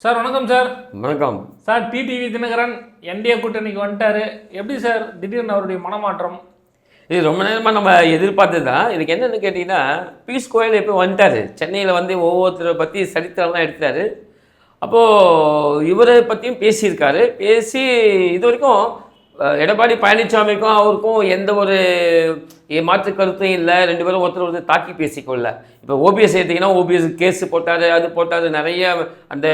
Sir வணக்கம் sir. வணக்கம் sir. TTV Dinakaran NDA கூட்டணிக்கு வந்துட்டாரு. எப்படி சார் திடீர்னு அவருடைய மனமாற்றம்? இது ரொம்ப நேரமாக நம்ம எதிர்பார்த்து தான். இதுக்கு என்னென்னு கேட்டிங்கன்னா, பியூஷ் கோயல் எப்போ வந்துட்டார் சென்னையில் வந்து ஒவ்வொருத்தரை பற்றி சரித்திரம்லாம் எடுத்தார். அப்போது இவரை பற்றியும் பேசியிருக்காரு. பேசி இது வரைக்கும் எடப்பாடி பழனிசாமிக்கும் அவருக்கும் எந்த ஒரு மாற்று கருத்தும் இல்லை. ரெண்டு பேரும் ஒருத்தர் தாக்கி பேசிக்கொள்ள. இப்போ ஓபிஎஸ் எடுத்திங்கன்னா ஓபிஎஸ் கேஸு போட்டார், அது போட்டார். நிறைய அந்த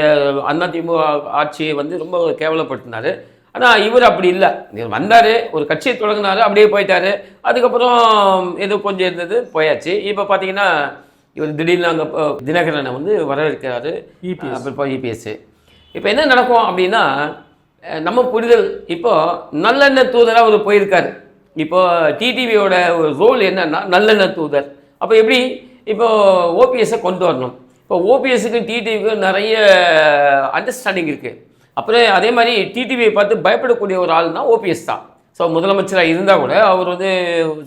அதிமுக ஆட்சியை வந்து ரொம்ப கேவலப்படுத்தினார். ஆனால் இவர் அப்படி இல்லை. வந்தார், ஒரு கட்சியை தொடங்கினார், அப்படியே போயிட்டார். அதுக்கப்புறம் ஏதோ கொஞ்சம் இருந்தது, போயாச்சு. இப்போ பார்த்தீங்கன்னா இவர் திடீர்னு அங்கே தினகரனை வந்து வரவேற்கிறாரு, இபிஎஸ். இப்போ என்ன நடக்கும் அப்படின்னா, நம்ம புரிதல் இப்போது நல்லெண்ணெய் தூதராக அவர் போயிருக்காரு. இப்போது டிடிவியோட ஒரு ரோல் என்னன்னா நல்லெண்ணெய் தூதர். அப்போ எப்படி இப்போது ஓபிஎஸ்ஸை கொண்டு வரணும். இப்போ ஓபிஎஸ்ஸுக்கு டிடிவிக்கு நிறைய அண்டர்ஸ்டாண்டிங் இருக்குது. அப்புறம் அதே மாதிரி டிடிவியை பார்த்து பயப்படக்கூடிய ஒரு ஆள்னா ஓபிஎஸ் தான். ஸோ முதலமைச்சராக இருந்தால் கூட அவர் வந்து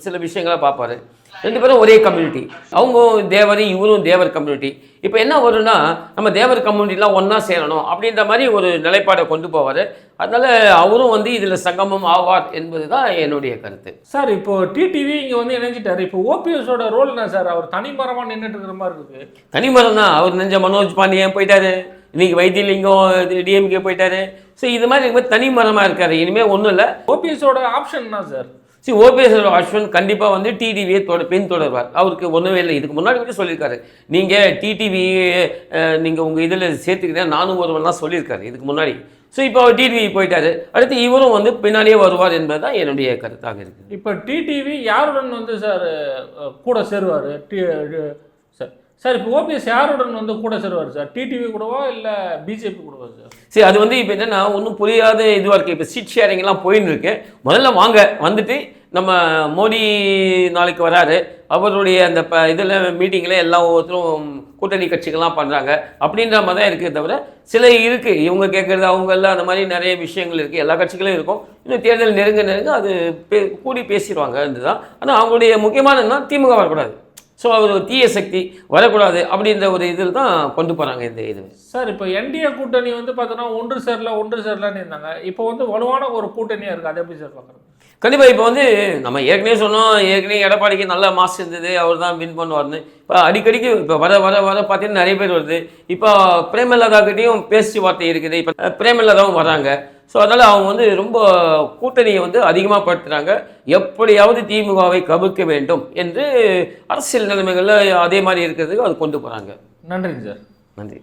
சில விஷயங்களை பார்ப்பார். ரெண்டு பேரும் ஒரே கம்யூனிட்டி, அவங்க தேவர், இவரும் தேவர் கம்யூனிட்டி. இப்போ என்ன வரும்னா, நம்ம தேவர் கம்யூனிட்டிலாம் ஒன்றா சேரணும் அப்படின்ற மாதிரி ஒரு நிலைப்பாடை கொண்டு போவார். அதனால் அவரும் வந்து இதில் சங்கமம் ஆவார் என்பது தான் என்னுடைய கருத்து. சார், இப்போ டிடிவி இங்கே வந்து இணைஞ்சிட்டார். இப்போ ஓபிஎஸோட ரோல் என்ன சார்? அவர் தனிமரமாக நின்றுட்டு இருக்கிற மாதிரி இருக்குது. தனிமரம் தான். அவர் நெஞ்ச மனோஜ் பாண்டியன் போயிட்டாரு, இன்றைக்கி வைத்தியலிங்கம் டிஎம்கே போயிட்டாரு. ஸோ இது மாதிரி இருக்கும்போது தனிமரமாக இருக்காரு. இனிமேல் ஒன்றும் இல்லை. ஓபிஎஸோட ஆப்ஷன் என்ன சார்? ஓபிஎஸோட ஆப்ஷன் கண்டிப்பாக வந்து டிடிவியை பின் தொடர்வார். அவருக்கு ஒன்றுமே இல்லை. இதுக்கு முன்னாடி கூட சொல்லியிருக்காரு, நீங்கள் டிடிவி நீங்கள் உங்கள் இதில் சேர்த்துக்கிறேன் நானும் ஒருவன்லாம் சொல்லியிருக்காரு இதுக்கு முன்னாடி. ஸோ இப்போ அவர் டிடிவி போயிட்டார். அடுத்து இவரும் வந்து பின்னாடியே வருவார் என்பது தான் என்னுடைய கருத்தாக இருக்குது. இப்போ டிடிவி யாருடன் வந்து சார் கூட சேருவார்? சார் இப்போ ஓபிஎஸ் யாருடன் வந்து கூட சேருவார் சார்? டிடிவி கூடவா இல்லை பிஜேபி கூடவா சார்? சரி, அது வந்து இப்போ என்னென்னா ஒன்றும் புரியாத இதுவாக இருக்குது. இப்போ சீட் ஷேரிங்லாம் போயின்னு இருக்கு. முதல்ல வாங்க, வந்துட்டு நம்ம மோடி நாளைக்கு வராரு, அவருடைய அந்த இதில் மீட்டிங்கில் எல்லாம் ஒவ்வொருத்தரும் கூட்டணி கட்சிகள்லாம் பண்ணுறாங்க அப்படின்ற மாதிரி தான் இருக்குது. தவிர சில இருக்குது, இவங்க கேட்குறது அவங்க எல்லாம் அந்த மாதிரி நிறைய விஷயங்கள் இருக்குது. எல்லா கட்சிகளும் இருக்கும். இன்னும் தேர்தல் நெருங்க அது கூடி பேசிடுவாங்க இதுதான். ஆனால் அவங்களுடைய முக்கியமானதுன்னா திமுக வரக்கூடாது. ஸோ அவர் தீய சக்தி வரக்கூடாது அப்படின்ற ஒரு இதில் தான் கொண்டு போகிறாங்க இந்த இது. சார், இப்போ என்டிஏ கூட்டணி வந்து பார்த்தோன்னா ஒன்று சேரலான்னு இருந்தாங்க. இப்போ வந்து வலுவான ஒரு கூட்டணியாக இருக்குது. அது எப்படி சார் பார்க்குறது? கண்டிப்பாக இப்போ வந்து நம்ம ஏற்கனவே சொன்னோம், ஏற்கனவே எடப்பாடிக்கு நல்ல மாஸ் இருந்தது, அவர் தான் வின் பண்ணுவார்னு. இப்போ அடிக்கடிக்கு இப்போ வர பார்த்தீங்கன்னா நிறைய பேர் வருது. இப்போ பிரேமலதாக்கிட்டையும் பேச்சு வார்த்தை இருக்குது. இப்போ பிரேமலதாவும் வராங்க. ஸோ அதனால் அவங்க வந்து ரொம்ப கூட்டணியை வந்து அதிகமாக படுத்துகிறாங்க. எப்படியாவது திமுகவை கவிழ்க்க வேண்டும் என்று அரசியல் நிலைமைகளில் அதே மாதிரி இருக்கிறதுக்கு அது கொண்டு போகிறாங்க. நன்றிங்க சார். நன்றி.